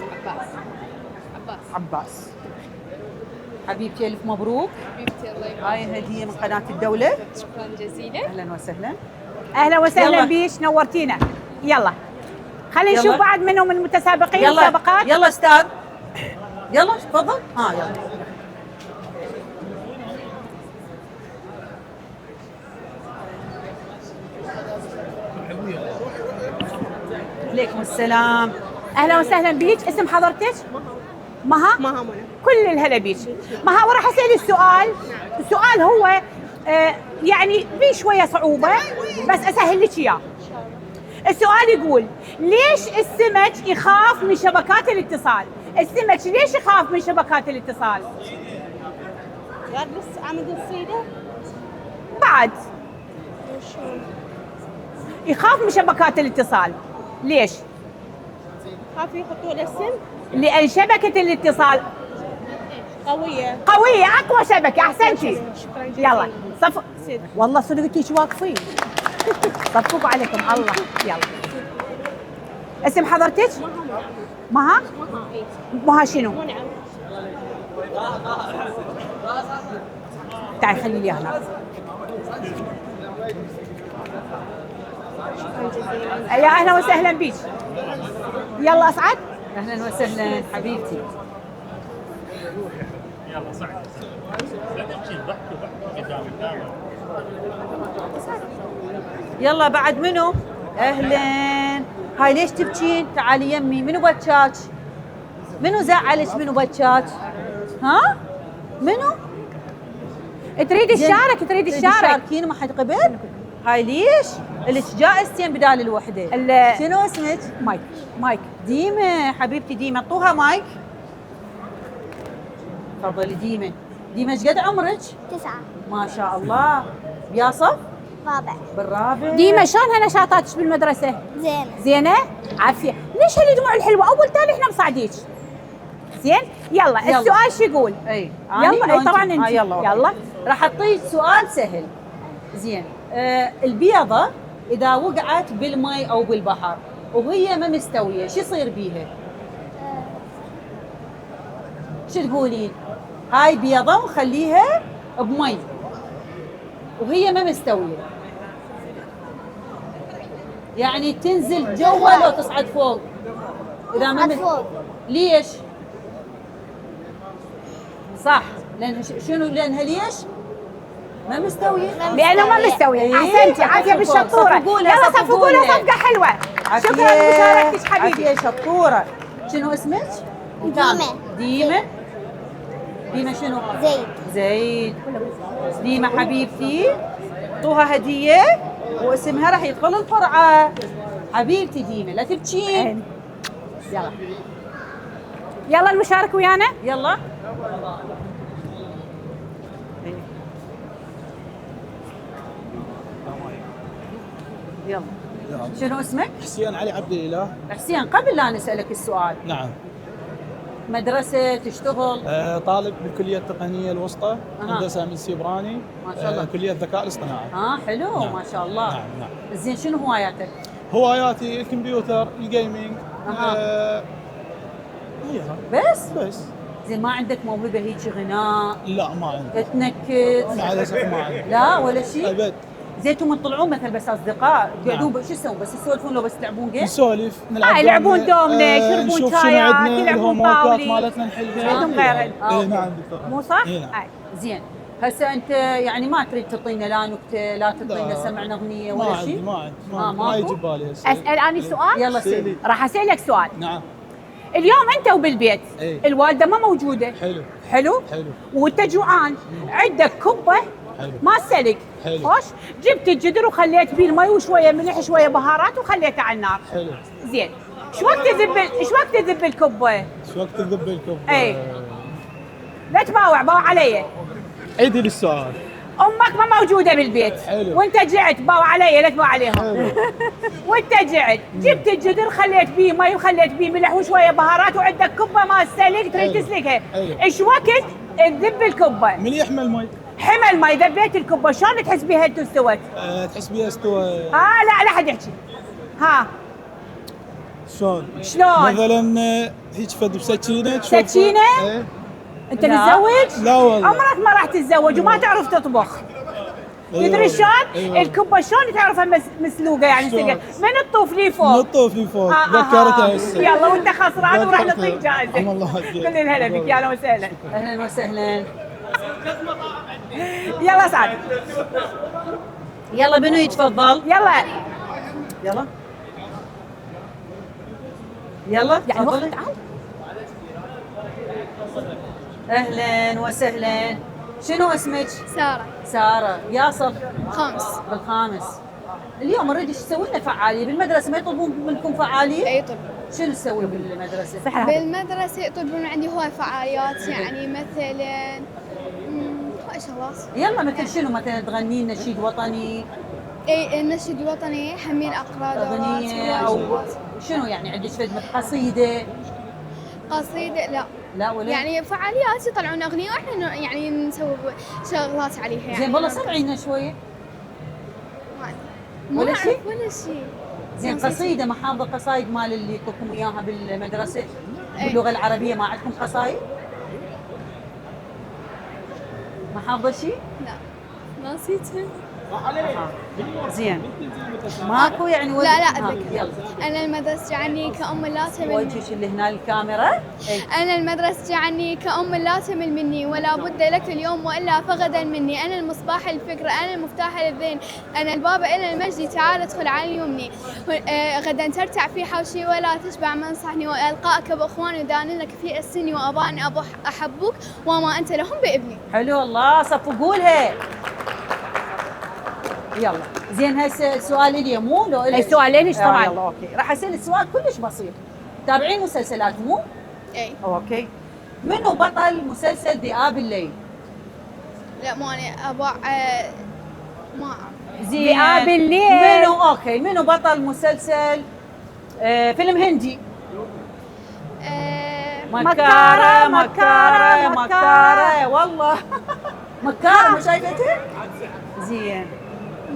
A: عباس. حبيبتي الف مبروك.
F: حبيبتي الله يبارك.
A: هاي هديه من قناه الدوله.
F: شكرا جزيلا.
A: اهلا وسهلا.
B: اهلا وسهلا
A: يلا.
B: بيش، نورتينا. يلا خلينا
A: يلا.
B: نشوف بعد منهم من المتسابقين المسابقات.
A: يلا استاذ يلا تفضل. يلا عليكم السلام.
B: اهلا وسهلا بيك. اسم حضرتك؟ مها
C: منى.
B: كل الهلا بيك مها. وراح اسال السؤال. السؤال هو يعني في شويه صعوبه بس اسهل لك اياه. السؤال يقول ليش السمك يخاف من شبكات الاتصال؟ السمك ليش يخاف من شبكات الاتصال؟
C: قاعد بس عمد الصيدة.
B: بعد يخاف من شبكات الاتصال. ليش؟
C: خاف يحطوا له السم.
B: لأن شبكة الاتصال
C: قوية.
B: أقوى شبكة. أحسنتي.
C: شكرا جزيلا.
B: يلا صف. والله صدق انتوا واقفين. صفقوا عليكم الله. يلا اسم حضرتك؟ مها. مها شنو؟ تعي خلي لي هنا. يا اهلا وسهلا بيك. يلا اسعد.
A: اهلا وسهلا حبيبتي.
E: يلا صعد لا تحكي ضحك قدام الكاميرا.
A: يلا بعد منو؟ اهلا. هاي ليش تبكين؟ تعالي يمي. منو بكاك؟ منو زعلك؟ منو بكاك؟ منو؟
B: تريد تشارك؟ تريد تشارك؟
A: تشاركين ما حد قبل؟ هاي ليش؟ لك جائزتين بدال الوحده. شنو اسمك؟ مايك. ديمه حبيبتي ديمه. اعطوها مايك. تفضلي ديمه. ديمه ايش قد عمرك؟
H: 9.
A: ما شاء الله. بيا صف؟
H: رابع.
A: بالرابع.
B: ديمه شلونها نشاطاتك بالمدرسه؟ زينه؟ عافيه. ليش هالدموع الحلوه؟ اول تالي احنا مصعديك. زين؟ يلا السؤال شو يقول؟ يلا طبعا انت. يلا
A: راح اعطيك سؤال سهل. زين البيضه اذا وقعت بالماء او بالبحر وهي ما مستويه شو يصير بيها؟ شو تقولين؟ هاي بيضه ونخليها بمي وهي ما مستويه، يعني تنزل جوا لو تصعد فوق. اذا ما
H: فوق.
A: ليش؟ صح، لان شنو؟ لانها ليش؟ ما مستويه.
B: لانه ما مستوي.
A: إيه،
B: احسنتي، عافيه بالشطوره. يلا صفقوا لها صفقه حلوه. شكرا لمشاركتك حبيبي.
A: عافية شطوره. شنو اسمك؟
H: ديمة.
A: ديمة. ديمة شنو؟
H: زيد.
A: زيد. ديمة حبيبتي، اعطوها هديه واسمها راح يدخل القرعه. حبيبتي ديمة لا تبكين. يلا
B: يلا المشارك ويانا.
A: يلا. يلا. شنو اسمك؟
G: حسين علي عبد الاله.
A: حسين، قبل لا نسألك السؤال،
G: نعم.
A: مدرسة تشتغل؟
G: طالب بالكليه التقنيه الوسطى،
A: أها.
G: هندسه من سيبراني.
A: ما شاء الله.
G: كليه الذكاء الاصطناعي.
A: حلو.
G: نعم.
A: ما شاء الله.
G: نعم نعم.
A: زين، شنو هواياتك؟
G: هواياتي الكمبيوتر، الجيمنج.
A: أها.
G: هي
A: بس؟ زين، ما عندك موهبة هيك غناء؟
G: لا ما عندي.
A: تنكت؟
G: مع الاسف ما عندي.
A: لا ولا شيء؟
G: ابد.
A: زين، انتم تطلعون مثلا بس اصدقاء تقعدون شو تسوون؟ بس تسولفون لو بس تلعبون جيم؟
G: نسولف، نلعب
B: يلعبون دومنة، يشربون
G: نشوف شنو
B: شايات،
G: عندنا،
B: يلعبون
G: الهوموركات
B: طاولي.
G: مالتنا نحلها.
B: عندهم غير.
G: اي نعم دكتور.
B: مو صح؟
G: إي نعم.
A: زين، هسه انت يعني ما تريد تعطينا لا نكته، لا تعطينا سمعنا اغنيه
G: ما
A: ولا
G: عندي
A: شيء؟
G: ما عندي
A: ما
G: ما يجي
A: ماكو؟
G: ببالي هسه.
B: اسال اني سؤال.
A: يلا سيدي.
B: راح اسالك سؤال.
G: نعم.
B: اليوم انت وبالبيت،
G: إيه.
B: الوالده ما موجوده.
G: حلو.
B: حلو.
G: حلو.
B: وانت جوعان، عندك كبه
G: حلو.
B: ما سلق.
G: حلو.
B: خوش، جبت الجدر وخليت بيه المي وشويه ملح شويه بهارات وخليته على النار.
G: حلو.
B: زين، ايش وقت تذب الكبه؟
G: شو وقت تذب الكب؟
B: اي. لا تباوع علي.
G: عيدي لي السؤال.
B: امك ما موجوده بالبيت.
G: حلو.
B: وانت جعت، باوع علي لا تباوع عليهم. وانت جعت، جبت الجدر خليت بيه مي وخليت بيه ملح وشويه بهارات وعندك كبه ما سلق تريد
G: حلو.
B: تسلقها.
G: حلو.
B: ايش وقت تذب الكبه؟
G: من يحمل مي؟
B: حمل مي، ذبيت الكبه، شلون تحس بيها انت استوت؟
G: تحس بيها استوى.
B: لا حد يحكي. ها
G: شلون؟
B: شلون؟
G: مثلا هيك فد بسكينه.
B: سكينة؟
G: ايه.
B: انت
A: لا.
B: متزوج؟
G: لا والله.
B: عمرك ما راح تتزوج وما تعرف تطبخ.
G: أيوة.
B: تدري شلون؟
G: أيوة.
B: الكبه شلون تعرفها مسلوقه يعني
G: شلون؟
B: سلقة. من الطوف لي فوق.
G: نطوا في فوق. ذكرتها هسه.
B: يلا وانت خسران وراح
G: ذكرتها.
B: نعطيك جائزه.
G: أم الله يهديك.
B: كل الهلا بك، يا اهلا وسهلا.
A: اهلا وسهلا.
B: يلا سعد.
A: يلا بنو يتفضل.
B: يلا
A: يلا يلا
B: يعني وقت
A: تفضلي.
B: تعال.
A: اهلا وسهلا. شنو اسمك؟
F: سارة.
A: ساره. يا صف
F: خامس.
A: بالخامس. اليوم نريد ايش تسوي لنا فعاليه بالمدرسه؟ ما يطلبون منكم فعاليه؟
F: اي طب.
A: شنو تسوي بالمدرسه؟
F: بالمدرسة يطلبون عندي هواي فعاليات، يعني مثلا هواي شغلات.
A: يلا مثل شنو؟ مثلا تغني لنا نشيد وطني،
F: اي النشيد الوطني، حمين اقرا دورات،
A: اغنيه
F: هواي
A: او
F: شغلات.
A: شنو يعني؟ عندك فد مثل قصيده؟
F: قصيدة لا.
A: لا ولا
F: يعني فعاليات يطلعون اغنية واحنا يعني نسوي شغلات عليها يعني.
A: زين والله سمعينا شويه.
F: ما
A: ولا
F: أعرف
A: شيء؟
F: ولا شيء.
A: زين، قصيده ما حافظه قصايد مال اللي يعطوكم اياها بالمدرسه
F: إيه.
A: باللغه العربيه؟ ما عندكم قصايد؟ ما حافظه شيء؟
F: لا نسيتها.
A: زين، ماكو يعني وجه؟
F: لا أتذكر.
A: يلا
F: أنا المدرسة عني كأم لا تمل مني.
A: وجهك اللي هنا الكاميرا. اي
F: أنا المدرسة عني كأم لا تمل مني، ولا بد لك اليوم وإلا فغدا مني. أنا المصباح الفكر، أنا المفتاح للذهن، أنا الباب إلى المجد، تعال ادخل على اليمني. غدا ترتع في حوشي ولا تشبع منصحني، وألقاك بإخواني وداننك في السن، وأباني أحبك وما أنت لهم بإبني.
A: حلو الله، صفقولها. يلا زين، هسه السؤال لي مو لو إلك؟
B: السؤال ليش طبعا.
A: يلا اوكي، راح اسال السؤال كلش بسيط. تابعين مسلسلات مو؟
F: أي
A: اوكي. منو بطل مسلسل ذئاب الليل؟
F: لا مو أنا أبا ما أعرف.
A: زين،
B: ذئاب الليل.
A: منو بطل مسلسل فيلم هندي؟
B: مكارة، مكارة،
A: مكارة والله. مكارة مو شايفتها؟ زين.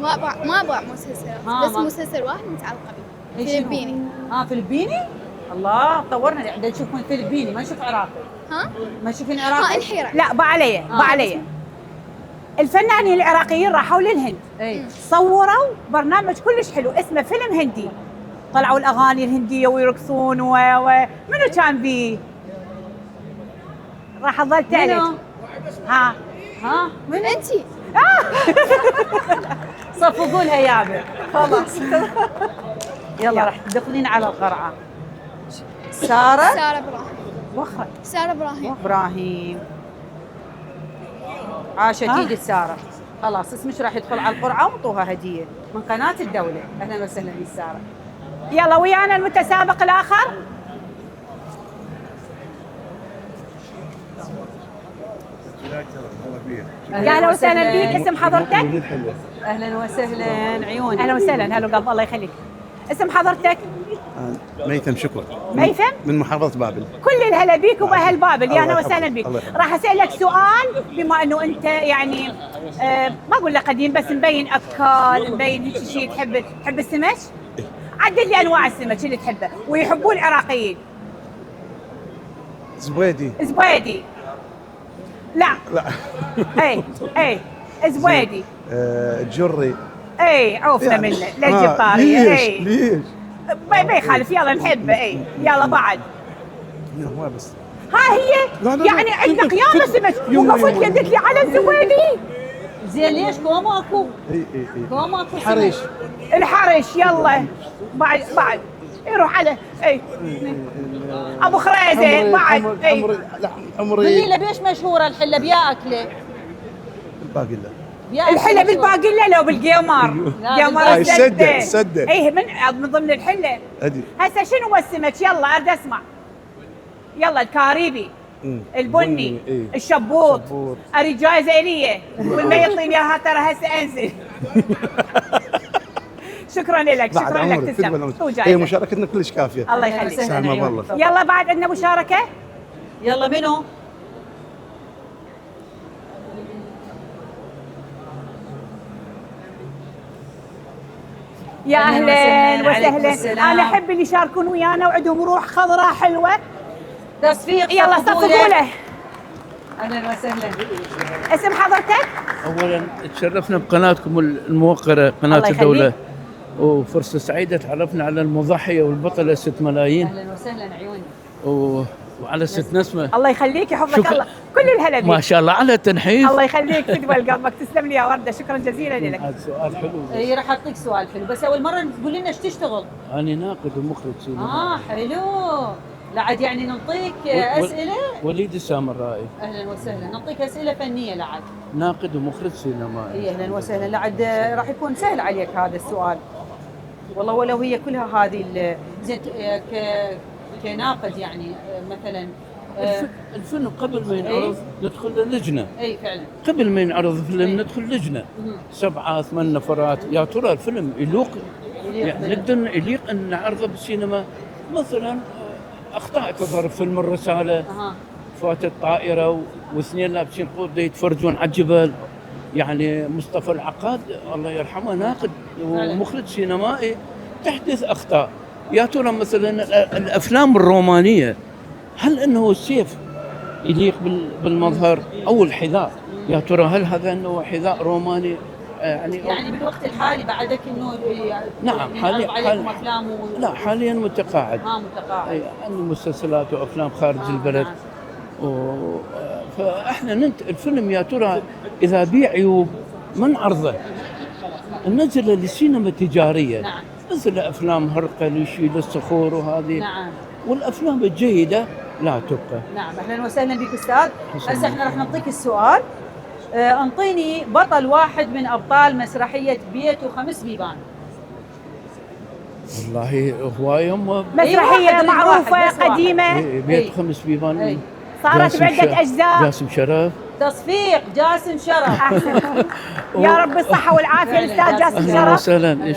F: ما أبغى مسلسلات، بس مسلسل واحد متعلقة به. فلبيني.
A: فلبيني؟ الله، طورنا يعني نشوف فلبيني، ما نشوف عراقي.
F: ها؟
A: ما نشوفين عراقي؟
F: الحيرة.
B: لا با علي. الفنانين العراقيين راحوا للهند
A: اي
B: صوروا برنامج كلش حلو اسمه فيلم هندي، طلعوا الاغاني الهنديه ويرقصون منو كان بيه؟ راح اظل تعلج.
A: منو؟
B: ها
A: من
F: انتي
A: صفقوا لها يابا خلاص. يلا راح تدخلين على القرعه. ساره
F: سارة ابراهيم.
B: وخرج
F: سارة ابراهيم.
A: ابراهيم. عاشت ايدك ساره. خلاص اسمك راح يدخل على القرعه وانطوها هديه من قناه الدوله. اهلا وسهلا بك ساره.
B: يلا ويانا المتسابق الاخر. اهلا وسهلا بك، اسم حضرتك؟
A: اهلا وسهلا عيوني.
B: اهلا وسهلا، هلا قلب الله يخليك. اسم حضرتك؟
J: ميثم شكرا
B: ميثم؟
J: من محافظة بابل.
B: كل الهلا بيك وباهل بابل، يا
J: الله
B: اهلا وسهلا
J: يحفظك،
B: بك.
J: الله يحفظك.
B: راح اسالك سؤال بما انه انت يعني ما اقول لك قديم بس مبين اكل، مبين هيك شيء تحب السمك؟ عدل لي انواع السمك اللي تحبه ويحبوه العراقيين.
J: زبيدي.
B: زبيدي. لا
J: لا.
B: اي زبيدي.
J: جري.
B: اي عوفنا
J: يعني.
B: منه للجباريه. اي
J: ليش؟
B: ما يخالف، يلا نحبه. اي يلا بعد.
J: هو بس.
B: ها هي
J: لا لا
B: يعني
J: لا.
B: عندك يا سمك
J: يما
B: وقفت
J: يما.
B: يدك لي على الزبيدي.
A: زين ليش كوم اكو؟
J: اي
A: كوم اكو
J: حريش.
B: الحرش يلا بعد يروح على اي ابو خريزه بعد. اي
J: عمري
A: قولي له بيش مشهوره الحله بيا اكله؟
J: الباقلة.
A: بيا
B: الحله
A: أكلة مشهورة.
B: بالباقله لو بالقمر.
A: لا،
B: قمر
J: هاي
B: السده.
J: السدة.
B: اي من ضمن الحله.
J: ادري.
B: هسه شنو السمك؟ يلا اريد اسمع. يلا الكاريبي، البني،
J: إيه.
B: الشبوط.
J: شبوط.
B: اريد جائزه اليه والما يعطيني اياها ترى هسه انزل. شكرا لك،
J: بعد
B: شكرا لك،
J: عمرك
B: تسلم.
J: هي
B: وجايزة.
J: مشاركتنا كلش كافية.
B: الله
A: أهلاً
B: يخليك.
A: وسهلاً
J: سلام
A: عيوني.
J: الله.
B: يلا بعد عندنا مشاركه.
A: يلا منو؟
B: يا
A: أهلاً
B: اهلا
A: وسهلاً، عليكم
B: وسهلا.
A: السلام.
B: انا احب اللي يشاركون ويانا وعندهم روح خضراء حلوه.
A: تصفيق.
B: يلا صفقوا له.
A: اهلا وسهلا.
B: اسم حضرتك؟
E: اولا تشرفنا بقناتكم الموقره قناه
B: الله
E: الدوله،
B: يخليك.
E: وفرصه سعيده تعرفنا على المضحيه والبطله 6 ملايين
A: اهلا وسهلا عيوني.
E: وعلى ست نسمه.
B: الله يخليك يحفظك
E: شكراً.
B: الله. كل الهلا بيك.
E: ما شاء الله على التنحيف.
B: الله يخليك تدول قلبك، تسلم لي يا ورده، شكرا جزيلا لك.
E: هذا سؤال حلو.
A: اي راح اعطيك سؤال حلو بس اول مره تقول لنا ايش تشتغل.
E: انا ناقد ومخرج سينما.
A: حلو. لا عاد يعني نعطيك اسئله.
E: وليد السامرائي،
A: اهلا وسهلا. نعطيك اسئله فنيه لعد.
E: ناقد ومخرج سينمائي.
A: اي اهلا وسهلا. لعد راح يكون سهل عليك هذا السؤال. والله ولو هي كلها هذه زين كناقد يعني مثلا
E: الفيلم قبل ما ينعرض ندخل لجنه.
A: اي فعلا.
E: قبل ما ينعرض الفيلم ندخل لجنه 7 8 نفرات. يا ترى الفيلم يعني نقدر يليق ان نعرضه بالسينما. مثلا اخطاء تظهر في فيلم الرساله. فاتت طائره واثنين لابسين قوده يتفرجون على الجبل. يعني مصطفى العقاد الله يرحمه ناقد ومخرج سينمائي تحدث اخطاء. يا ترى مثلا الافلام الرومانيه هل انه السيف يليق بالمظهر او الحذاء؟ يا ترى هل هذا انه حذاء روماني
A: يعني بالوقت الحالي بعدك انه
E: نعم
A: عليكم افلام
E: لا حاليا متقاعد.
A: متقاعد.
E: عندي مسلسلات وافلام خارج البلد. فاحنا الفيلم يا ترى اذا بيه عيوب من عرضه ننزله للسينما التجاريه.
A: نعم.
E: مثل افلام هرقل يشيل الصخور وهذه.
A: نعم.
E: والافلام الجيده لا تبقى.
A: نعم. اهلا وسهلا بك استاذ. هسه احنا راح نعطيك السؤال. انطيني بطل واحد من ابطال مسرحيه بيت وخمس بيبان.
E: والله هوايه هم
B: مسرحيه معروفه قديمه.
E: بيت خمس بيبان.
B: صارت بعده اجزاء.
E: جاسم شرف.
A: تصفيق جاسم شرف.
B: يا رب الصحه والعافيه الاستاذ جاسم
E: اهلا
B: شرف.
E: وسهلا.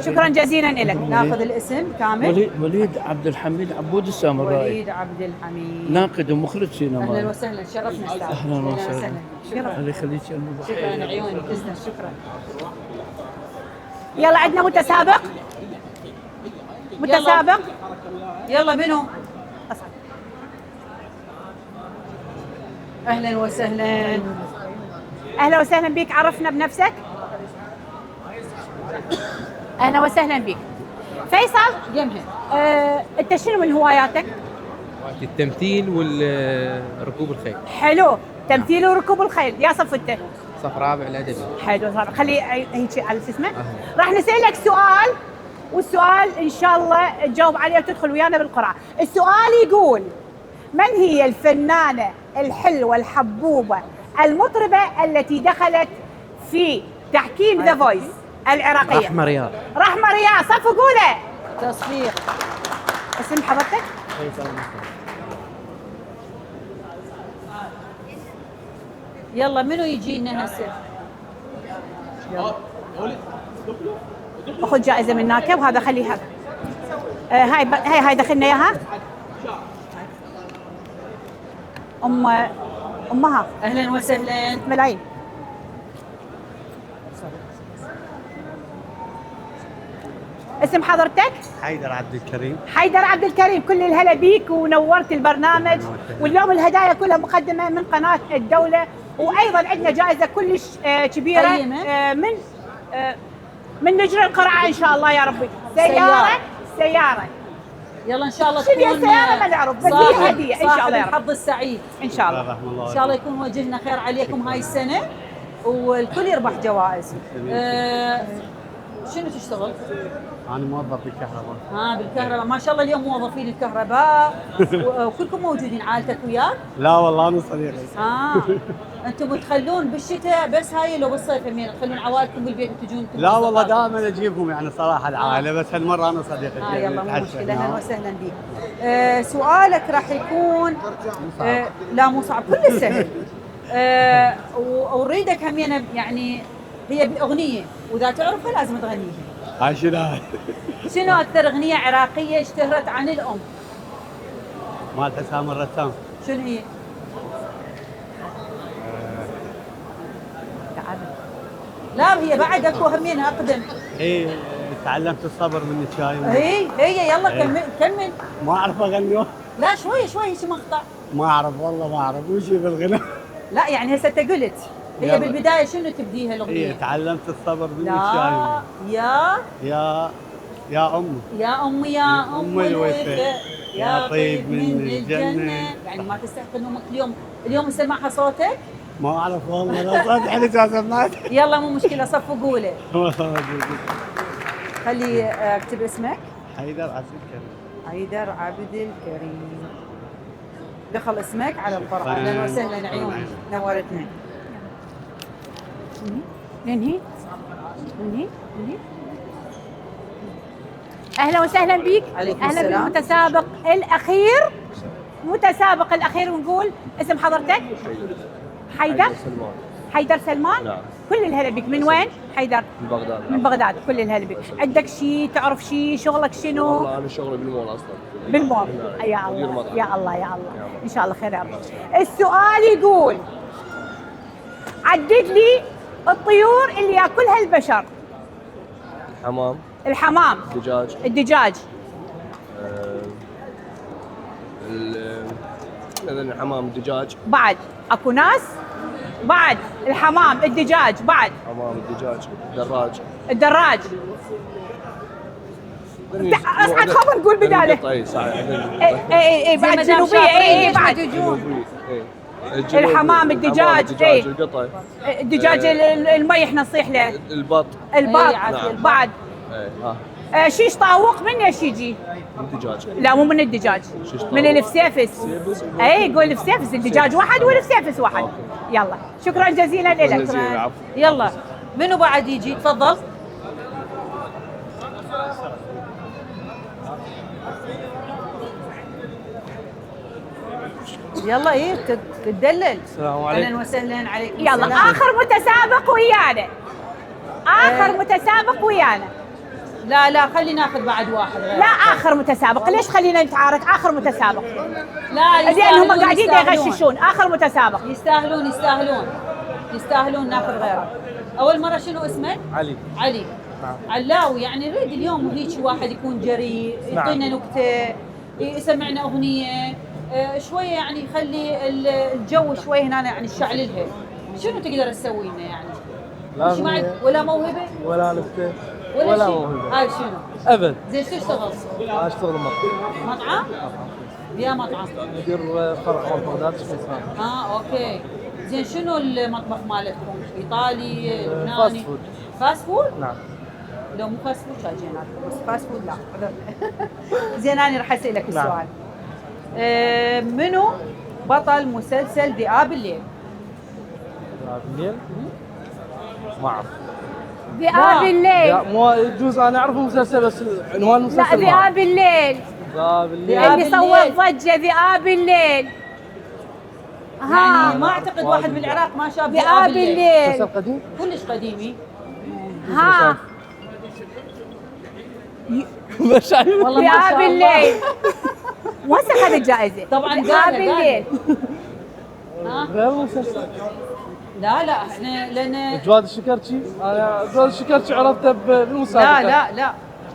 B: شكرا جزيلا لك.
A: ناخذ الاسم كامل.
E: وليد عبد الحميد عبود السامرائي.
A: وليد عبد الحميد
E: ناقد ومخرج سينمائي.
A: اهلا وسهلا. شرفنا استاذ.
E: اهلا وسهلا.
A: شكرا.
E: الله يخليك يا المضحيه.
A: شكرا عيوني. تسلم. شكرا.
B: يلا عندنا متسابق. متسابق.
A: يلا منو؟ اهلا وسهلا.
B: اهلا وسهلا بك، عرفنا بنفسك. اهلا وسهلا بك. فيصل
A: يمهن
B: انت شنو من هواياتك؟
I: التمثيل وركوب الخيل.
B: حلو، تمثيل وركوب الخيل. يا صف انت؟
I: صف رابع الادبي.
B: حلو، خلي هيك على شو اسمه. راح نسالك سؤال، والسؤال ان شاء الله تجاوب عليه وتدخل ويانا بالقرعه. السؤال يقول: من هي الفنانه الحلوه الحبوبه المطربه التي دخلت في تحكيم ذا فويس العراقيه؟
I: رحمه رياض.
B: رحمه رياض. صفوا قوله.
A: تصفيق.
B: اسم حضرتك؟
A: يلا منو يجينا هسه؟
B: اخذ جائزه من هناك، وهذا خليها. هاي دخلنا اياها. امها.
A: اهلا وسهلا.
B: ملايين. اسم حضرتك؟
D: حيدر عبد الكريم.
B: حيدر عبد الكريم، كل الهلا بيك ونورت البرنامج. واليوم الهدايا كلها مقدمه من قناه الدوله، وايضا عندنا جائزه كلش كبيره من نجر القرعه ان شاء الله يا ربي. سياره.
A: يلا ان شاء الله
B: شنو
A: تكون
B: السياره ما نعرف، بس هي هديه ان شاء الله يا رب.
A: الحظ السعيد
B: ان شاء الله.
A: ان شاء الله يكون وجهنا خير عليكم هاي السنه، والكل يربح جوائز. شنو تشتغل؟
D: انا موظف بالكهرباء.
A: بالكهرباء، ما شاء الله اليوم موظفين الكهرباء وكلكم موجودين، عائلتك وياك؟
D: لا والله انا صديقي.
A: انتم تخلون بالشتاء بس هاي لو بالصيف همين تخلون عوائلكم بالبيت وتجون؟
D: لا والله دائما اجيبهم يعني صراحه العائله، بس هالمره انا صديقي.
A: يلا مو مشكله. اهلا وسهلا بك. سؤالك راح يكون لا مو صعب، كله سهل. واريدك همين يعني هي باغنيه، واذا تعرفها لازم تغنيها.
D: هاي
A: شنو اكثر اغنيه عراقيه اشتهرت عن الام؟
D: مال حسام الرسام.
A: شنو هي؟ لا هي بعد اكو همين اقدم.
D: تعلمت الصبر من الشاي.
A: هي يلا كمل.
D: ما اعرف اغني.
A: لا شوي شو مقطع.
D: ما اعرف والله، ما اعرف وش بالغنى.
A: لا يعني هسه انت قلت هي بالبدايه شنو تبديها الاغنيه؟
D: تعلمت الصبر من الشاي. يا امي
A: يا امي يا ام
D: الوفاء يا طيب من الجنه.
A: يعني ما تستحق انه اليوم نسمعها صوتك؟
D: ما اعرف والله، لا صوت حلو سمعت.
A: يلا مو مشكله، صفوا قوله. خلي اكتب اسمك.
D: حيدر عبد الكريم.
A: حيدر عبد الكريم. دخل اسمك على القرعه. اهلا وسهلا عيوني، نورتنا.
B: ننهي. اهلا وسهلا بك. اهلا بالمتسابق الاخير. ونقول اسم حضرتك؟ حيدر سلمان.
K: نعم.
B: كل الهلا بك. من وين حيدر؟
K: من بغداد.
B: من بغداد. كل الهلا بك. عندك شيء تعرف شيء؟ شغلك شنو؟
K: والله انا شغلي بالمول اصلا.
B: بالمول. يا الله يا الله يا الله، ان شاء الله خير يا رب. السؤال يقول: عدد لي الطيور اللي ياكلها البشر. الحمام. الدجاج.
K: الحمام، الدجاج.
B: بعد اكو ناس بعد الحمام، الدجاج، بعد
K: الحمام، الدجاج،
B: الدراج. اصعد خبر نقول بداله.
K: اي صحيح.
B: اي بعد جنوبيه. اي بعد الحمام، الدجاج،
K: القطه،
B: الدجاج المي احنا نصيح له.
K: البط.
B: بعد شيش طاوق من ايش يجي؟
K: من الدجاج.
B: لا مو من الدجاج، من الفسيفس. اي قول الفسيفس، الدجاج واحد والفسيفس واحد. يلا شكرا جزيلا لك.
A: يلا منو بعد يجي؟ تفضل. يلا تدلل.
I: السلام عليكم.
A: اهلا وسهلا عليكم.
B: يلا
A: السلام.
B: اخر متسابق ويانا.
A: لا خلي ناخذ بعد واحد غير.
B: لا اخر متسابق. ليش خلينا نتعارك؟ اخر متسابق.
A: لا
B: زين هم قاعدين يغششون. اخر متسابق.
A: يستاهلون ناخذ غيره. اول مره شنو اسمك؟ علي. علاوي. يعني نريد اليوم هيك واحد يكون جريء، يعطينا نكته، يسمعنا اغنيه شويه، يعني يخلي الجو شوي هنا يعني نشعللها شنو تقدر تسوي لنا يعني؟
L: لا
A: مش معك ولا موهبه
L: ولا نكته
A: ولا شيء؟
L: موهبه
A: هاي شنو؟
L: ابد.
A: زين شو تشتغل؟
L: اشتغل مطعم.
A: مطعم؟ يا مطعم.
L: مدير فرع مول بغداد اسمه.
A: اوكي. زين شنو المطبخ مالتكم؟ ايطالي، لبناني؟
L: فاست فود.
A: فاست فود؟
L: نعم.
A: لو مو فاست فود كان جيناكم، بس فاست فود لا. زين انا راح اسالك السؤال. منو بطل مسلسل ذئاب الليل؟
L: ذئاب الليل؟ ما اعرف.
B: ذئاب الليل.
L: مو يجوز انا اعرف المسلسل بس عنوان المسلسل.
B: لا ذئاب الليل.
L: ذئاب الليل.
B: اللي صوت ضجه ذئاب الليل.
A: يعني ما اعتقد واحد بالعراق ما شاف
B: ذئاب الليل.
L: مسلسل قديم؟
A: كلش قديمي.
B: ها
A: والله ما شاء
B: ذئاب
A: الله.
B: الليل. وين اخذ الجائزه؟
A: طبعا
B: ذئاب الليل.
L: غير المسلسل.
A: لا احنا لان
L: جواد الشكرتي، انا جواد الشكرتي عرفته بالمسابقه.
A: لا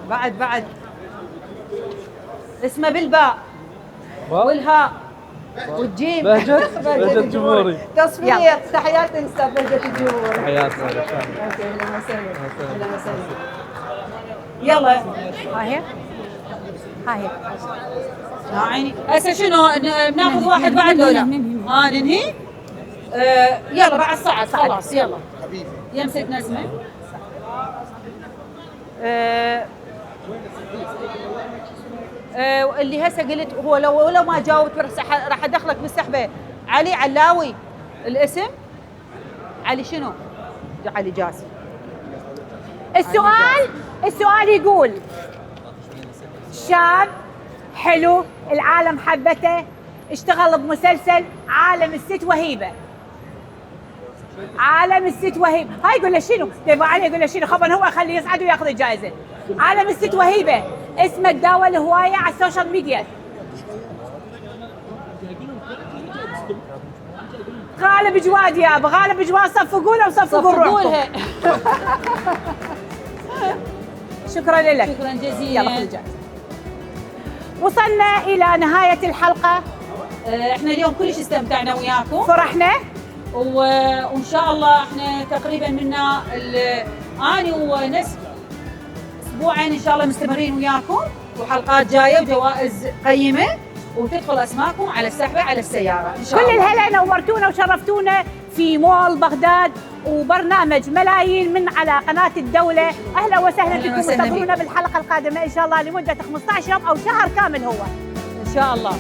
A: بعد اسمه بالباء والهاء والجيم.
L: بهجة الجمهوري.
A: تصفيق. تحياتي لأستاذ بهجة الجمهوري.
L: تحياتنا.
A: اوكي اهلا وسهلا. يلا
B: ها هي
A: عيني. هسه شنو بناخذ واحد بعد ولا لا؟ ننهي؟ يلا بعد صعد خلاص يلا. يمسك نسمه. اللي هسه قلت هو لو ما جاوبت راح ادخلك بالسحبه. علي علاوي الاسم؟ علي شنو؟ علي جاسم.
B: السؤال يقول شاب حلو العالم حبته اشتغل بمسلسل عالم الست وهيبه. عالم الست وهيبه هاي يقول له شنو؟ تبع عليه يقول له شنو؟ خبر هو خليه يصعد وياخذ الجائزه. عالم الست وهيبه اسمه تداول هوايه على السوشيال ميديا. غالب جواد يابا غالب جواد صفقوا له وصفقوا روحكم. شكرا لك.
A: شكرا جزيلا.
B: يلا خذ الجائزه. وصلنا الى نهايه الحلقه.
A: احنا اليوم كلش استمتعنا وياكم.
B: فرحنا
A: وان شاء الله احنا تقريبا منا اني ونس اسبوعين ان شاء الله مستمرين وياكم وحلقات جايه وجوائز قيمه وتدخل اسماءكم على السحبه على السياره ان شاء الله.
B: كل الهلا نورتونا وشرفتونا في مول بغداد وبرنامج ملايين من على قناه الدوله. اهلا وسهلا بكم وانتظرونا بالحلقه القادمه ان شاء الله لمده 15 يوم او شهر كامل هو
A: ان شاء الله.